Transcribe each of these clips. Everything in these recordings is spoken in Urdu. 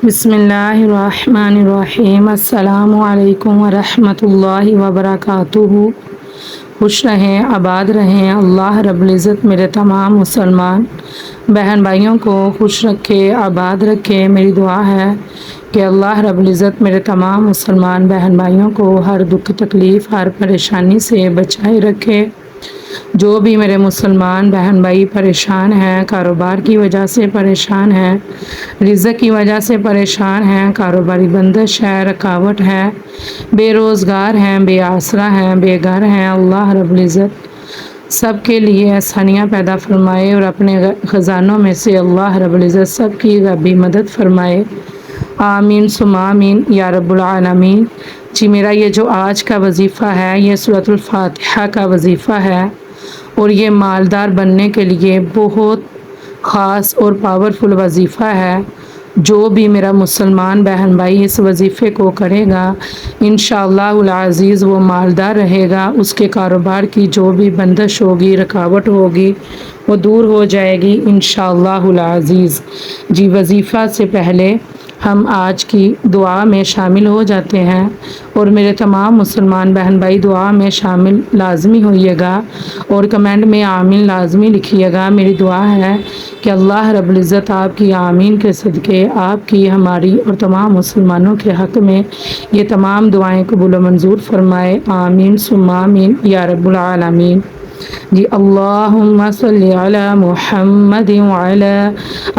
بسم اللہ الرحمن الرحیم۔ السلام علیکم ورحمۃ اللہ وبرکاتہ۔ خوش رہیں، آباد رہیں، اللہ رب العزت میرے تمام مسلمان بہن بھائیوں کو خوش رکھے، آباد رکھے۔ میری دعا ہے کہ اللہ رب العزت میرے تمام مسلمان بہن بھائیوں کو ہر دکھ تکلیف، ہر پریشانی سے بچائے رکھے۔ جو بھی میرے مسلمان بہن بھائی پریشان ہیں، کاروبار کی وجہ سے پریشان ہیں، رزق کی وجہ سے پریشان ہیں، کاروباری بندش ہے، رکاوٹ ہے، بے روزگار ہیں، بے آسرا ہیں، بے گھر ہیں، اللہ رب العزت سب کے لیے آسانیاں پیدا فرمائے اور اپنے خزانوں میں سے اللہ رب العزت سب کی غیبی مدد فرمائے۔ آمین ثم آمین یا رب العالمین۔ جی میرا یہ جو آج کا وظیفہ ہے، یہ سورۃ الفاتحہ کا وظیفہ ہے اور یہ مالدار بننے کے لیے بہت خاص اور پاورفل وظیفہ ہے۔ جو بھی میرا مسلمان بہن بھائی اس وظیفے کو کرے گا، انشاءاللہ العزیز وہ مالدار رہے گا۔ اس کے کاروبار کی جو بھی بندش ہوگی، رکاوٹ ہوگی، وہ دور ہو جائے گی انشاءاللہ العزیز۔ جی وظیفہ سے پہلے ہم آج کی دعا میں شامل ہو جاتے ہیں اور میرے تمام مسلمان بہن بھائی دعا میں شامل لازمی ہوئیے گا اور کمنٹ میں آمین لازمی لکھیے گا۔ میری دعا ہے کہ اللہ رب العزت آپ کی آمین کے صدقے آپ کی، ہماری اور تمام مسلمانوں کے حق میں یہ تمام دعائیں قبول و منظور فرمائے۔ آمین ثم آمین یا رب العالمین۔ جی اللہم صلی علی محمد وعلی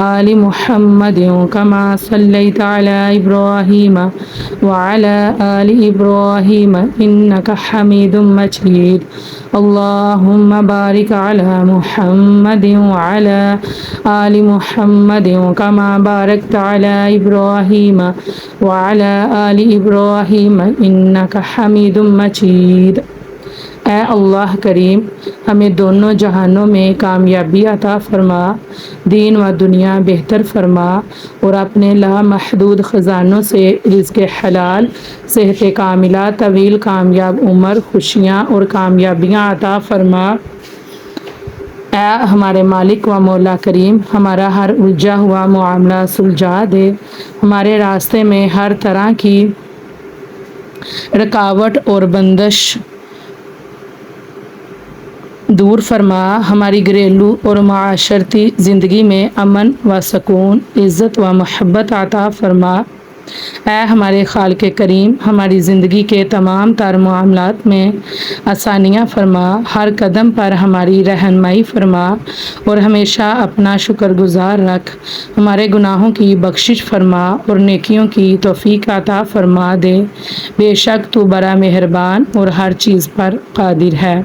آل محمد کما صلیت علی ابراہیم وعلی آل ابراہیم انک حمید مجید۔ اللہم بارک علی محمد وعلی آل محمد کما بارکت علی ابراہیم وعلی آل ابراہیم انک حمید مجید۔ اے اللہ کریم ہمیں دونوں جہانوں میں کامیابی عطا فرما، دین و دنیا بہتر فرما اور اپنے لامحدود خزانوں سے رزق حلال، صحت کاملہ، طویل کامیاب عمر، خوشیاں اور کامیابیاں عطا فرما۔ اے ہمارے مالک و مولا کریم ہمارا ہر الجھا ہوا معاملہ سلجھا دے، ہمارے راستے میں ہر طرح کی رکاوٹ اور بندش دور فرما، ہماری گھریلو اور معاشرتی زندگی میں امن و سکون، عزت و محبت عطا فرما۔ اے ہمارے خالق کریم ہماری زندگی کے تمام تر معاملات میں آسانیاں فرما، ہر قدم پر ہماری رہنمائی فرما اور ہمیشہ اپنا شکر گزار رکھ، ہمارے گناہوں کی بخشش فرما اور نیکیوں کی توفیق عطا فرما دے۔ بے شک تو بڑا مہربان اور ہر چیز پر قادر ہے۔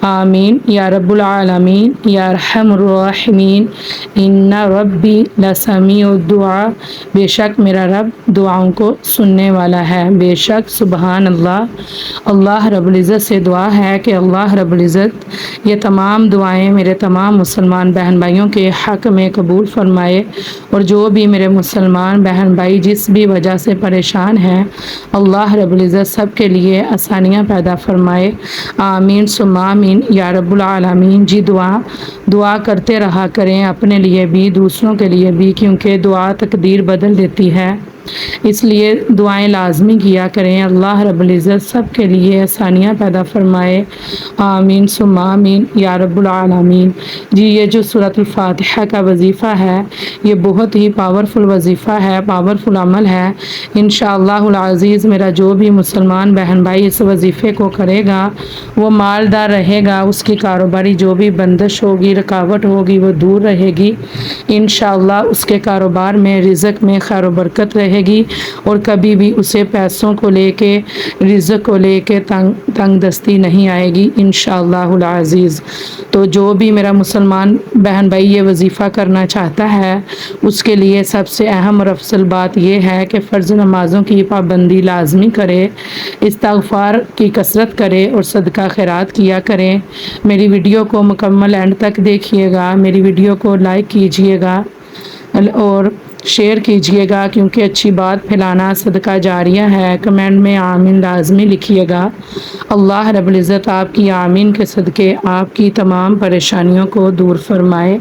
آمین یا رب العالمین یا ارحم الراحمین۔ ان ربی لسمیع الدعاء، بے شک میرا رب دعاؤں کو سننے والا ہے۔ بے شک سبحان اللہ، اللہ رب العزت سے دعا ہے کہ اللہ رب العزت یہ تمام دعائیں میرے تمام مسلمان بہن بھائیوں کے حق میں قبول فرمائے اور جو بھی میرے مسلمان بہن بھائی جس بھی وجہ سے پریشان ہیں، اللہ رب العزت سب کے لیے آسانیاں پیدا فرمائے۔ آمین ثم آمین یا رب العالمین۔ جی دعا کرتے رہا کریں، اپنے لیے بھی دوسروں کے لیے بھی، کیونکہ دعا تقدیر بدل دیتی ہے، اس لیے دعائیں لازمی کیا کریں۔ اللہ رب العزت سب کے لیے آسانیاں پیدا فرمائے۔ آمین ثم آمین یا رب العالمین۔ جی یہ جو سورۃ الفاتحہ کا وظیفہ ہے، یہ بہت ہی پاورفل وظیفہ ہے، پاورفل عمل ہے۔ انشاءاللہ العزیز میرا جو بھی مسلمان بہن بھائی اس وظیفے کو کرے گا وہ مالدار رہے گا، اس کی کاروباری جو بھی بندش ہوگی، رکاوٹ ہوگی، وہ دور رہے گی۔ انشاءاللہ اس کے کاروبار میں، رزق میں خیر و برکت رہے گی اور کبھی بھی اسے پیسوں کو لے کے، رزق کو لے کے تنگ دستی نہیں آئے گی انشاءاللہ العزیز۔ تو جو بھی میرا مسلمان بہن بھائی یہ وظیفہ کرنا چاہتا ہے، اس کے لیے سب سے اہم اور افضل بات یہ ہے کہ فرض نمازوں کی پابندی لازمی کرے، استغفار کی کثرت کرے اور صدقہ خیرات کیا کریں۔ میری ویڈیو کو مکمل اینڈ تک دیکھیے گا، میری ویڈیو کو لائک کیجیے گا اور شیئر کیجیے گا، کیونکہ اچھی بات پھیلانا صدقہ جاریہ ہے۔ کمنٹ میں آمین لازمی لکھیے گا۔ اللہ رب العزت آپ کی آمین کے صدقے آپ کی تمام پریشانیوں کو دور فرمائے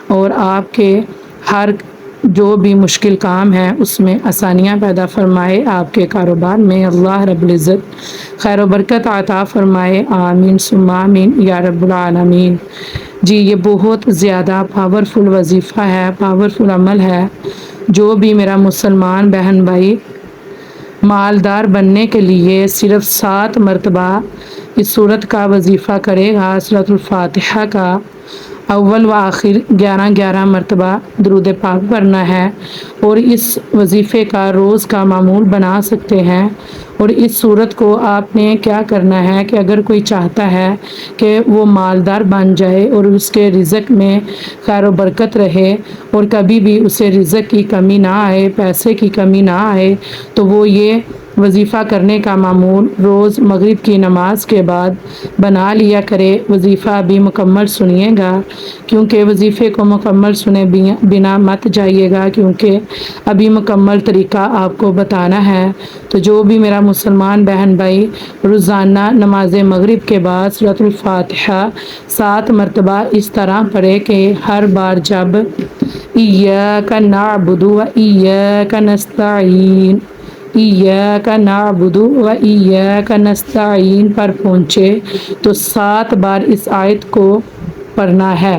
اور آپ کے ہر جو بھی مشکل کام ہے اس میں آسانیاں پیدا فرمائے، آپ کے کاروبار میں اللہ رب العزت خیر و برکت عطا فرمائے، آمین ثم آمین یا رب العالمین۔ جی یہ بہت زیادہ پاورفل وظیفہ ہے، پاورفل عمل ہے۔ جو بھی میرا مسلمان بہن بھائی مالدار بننے کے لیے صرف 7 مرتبہ اس صورت کا وظیفہ کرے گا، سورۃ الفاتحہ کا اول و آخر 11 مرتبہ درود پاک پڑھنا ہے، اور اس وظیفے کا روز کا معمول بنا سکتے ہیں۔ اور اس صورت کو آپ نے کیا کرنا ہے کہ اگر کوئی چاہتا ہے کہ وہ مالدار بن جائے اور اس کے رزق میں خیر و برکت رہے اور کبھی بھی اسے رزق کی کمی نہ آئے، پیسے کی کمی نہ آئے، تو وہ یہ وظیفہ کرنے کا معمول روز مغرب کی نماز کے بعد بنا لیا کرے۔ وظیفہ ابھی مکمل سنیے گا، کیونکہ وظیفے کو مکمل سنے بنا مت جائیے گا، کیونکہ ابھی مکمل طریقہ آپ کو بتانا ہے۔ تو جو بھی میرا مسلمان بہن بھائی روزانہ نماز مغرب کے بعد سورۃ الفاتحہ 7 مرتبہ اس طرح پڑھے کہ ہر بار جب ایاک نعبد و ایاک نستعین، ایاک نعبد و ایاک نستعین پر پہنچے تو 7 بار اس آیت کو پڑھنا ہے۔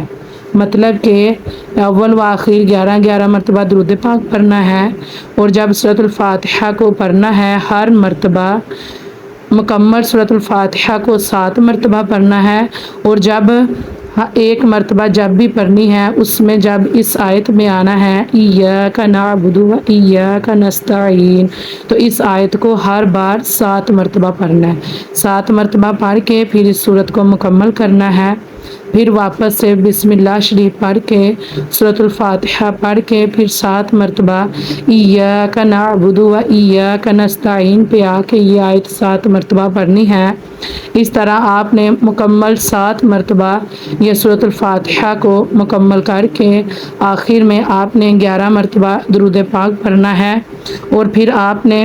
مطلب کہ اول و آخر 11 مرتبہ درود پاک پڑھنا ہے، اور جب سورۃ الفاتحہ کو پڑھنا ہے ہر مرتبہ مکمل سورۃ الفاتحہ کو 7 مرتبہ پڑھنا ہے، اور جب ایک مرتبہ جب بھی پڑھنی ہے اس میں جب اس آیت میں آنا ہے ایاک نعبد و ایاک نستعین، تو اس آیت کو ہر بار 7 مرتبہ پڑھنا ہے۔ 7 مرتبہ پڑھ کے پھر اس سورت کو مکمل کرنا ہے، پھر واپس سے بسم اللہ شریف پڑھ کے سورۃ الفاتحہ پڑھ کے پھر 7 مرتبہ ایاک نعبد و ایاک نستعین پہ آ کے یہ آیت 7 مرتبہ پڑھنی ہے۔ اس طرح آپ نے مکمل 7 مرتبہ یہ سورۃ الفاتحہ کو مکمل کر کے آخر میں آپ نے 11 مرتبہ درود پاک پڑھنا ہے، اور پھر آپ نے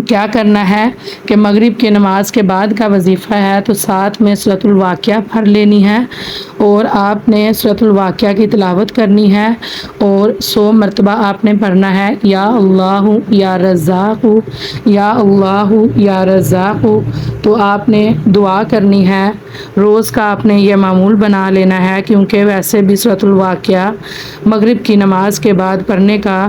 کیا کرنا ہے کہ مغرب کی نماز کے بعد کا وظیفہ ہے تو ساتھ میں سورۃ الواقعہ پڑھ لینی ہے، اور آپ نے سورۃ الواقعہ کی تلاوت کرنی ہے، اور 100 مرتبہ آپ نے پڑھنا ہے یا اللہ یا رزاق یا اللہ یا رزاق۔ تو آپ نے دعا کرنی ہے، روز کا آپ نے یہ معمول بنا لینا ہے، کیونکہ ویسے بھی سورۃ الواقعہ مغرب کی نماز کے بعد پڑھنے کا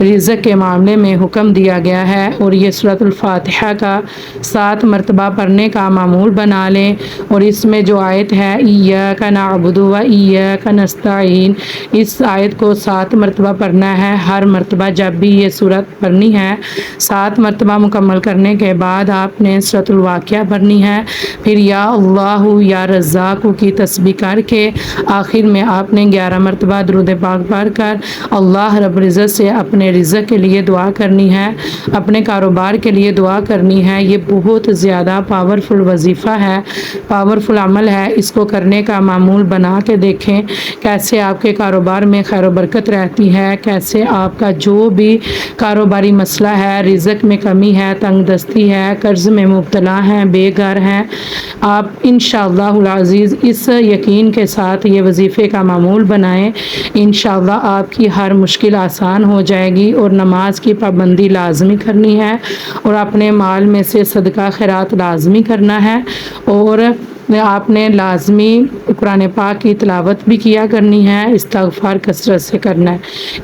رزق کے معاملے میں حکم دیا گیا ہے، اور یہ سورۃ الفاتحہ کا 7 مرتبہ پڑھنے کا معمول بنا لیں۔ اور اس میں جو آیت ہے ایاک نعبد و ایاک نستعین، اس آیت کو 7 مرتبہ پڑھنا ہے، ہر مرتبہ جب بھی یہ سورت پڑھنی ہے 7 مرتبہ مکمل کرنے کے بعد آپ نے سورۃ الواقعہ پڑھنی ہے، پھر یا اللہ یا رزاق کی تسبیح کر کے آخر میں آپ نے 11 مرتبہ درود پاک پڑھ کر اللہ رب العزت سے اپنے رزق کے لیے دعا کرنی ہے، اپنے کاروبار کے لیے دعا کرنی ہے۔ یہ بہت زیادہ پاورفل وظیفہ ہے، پاورفل عمل ہے، اس کو کرنے کا معمول بنا کے دیکھیں کیسے آپ کے کاروبار میں خیر و برکت رہتی ہے، کیسے آپ کا جو بھی کاروباری مسئلہ ہے، رزق میں کمی ہے، تنگ دستی ہے، قرض میں مبتلا ہیں، بے گھر ہیں، آپ انشاءاللہ العزیز اس یقین کے ساتھ یہ وظیفے کا معمول بنائیں، انشاءاللہ آپ کی ہر مشکل آسان ہو جائے گی۔ اور نماز کی پابندی لازمی کرنی ہے، اور اپنے مال میں سے صدقہ خیرات لازمی کرنا ہے، اور آپ نے لازمی قرآن پاک کی تلاوت بھی کیا کرنی ہے، استغفار کثرت سے کرنا ہے۔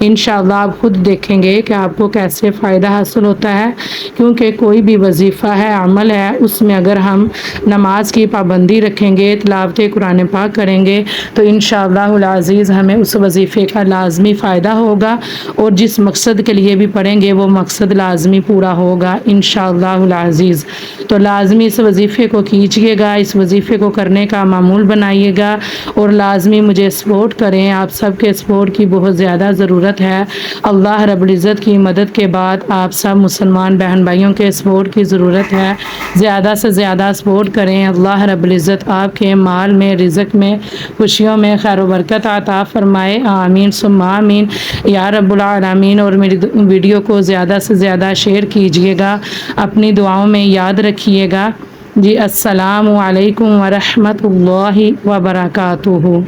انشاءاللہ آپ خود دیکھیں گے کہ آپ کو کیسے فائدہ حاصل ہوتا ہے، کیونکہ کوئی بھی وظیفہ ہے، عمل ہے، اس میں اگر ہم نماز کی پابندی رکھیں گے، تلاوت قرآن پاک کریں گے تو انشاءاللہ العزیز ہمیں اس وظیفے کا لازمی فائدہ ہوگا، اور جس مقصد کے لیے بھی پڑھیں گے وہ مقصد لازمی پورا ہوگا انشاءاللہ العزیز۔ تو لازمی اس وظیفے کو کیجیے گا، اس وظیفے کو کرنے کا معمول بنائیے گا، اور لازمی مجھے سپورٹ کریں، آپ سب کے سپورٹ کی بہت زیادہ ضرورت ہے۔ اللہ رب العزت کی مدد کے بعد آپ سب مسلمان بہن بھائیوں کے سپورٹ کی ضرورت ہے، زیادہ سے زیادہ سپورٹ کریں۔ اللہ رب العزت آپ کے مال میں، رزق میں، خوشیوں میں خیر و برکت عطا فرمائے، آمین ثم آمین یا رب العالمین۔ اور میری ویڈیو کو زیادہ سے زیادہ شیئر کیجیے گا، اپنی دعاؤں میں یاد رکھیے گا۔ جی السلام علیکم ورحمۃ اللہ وبرکاتہ۔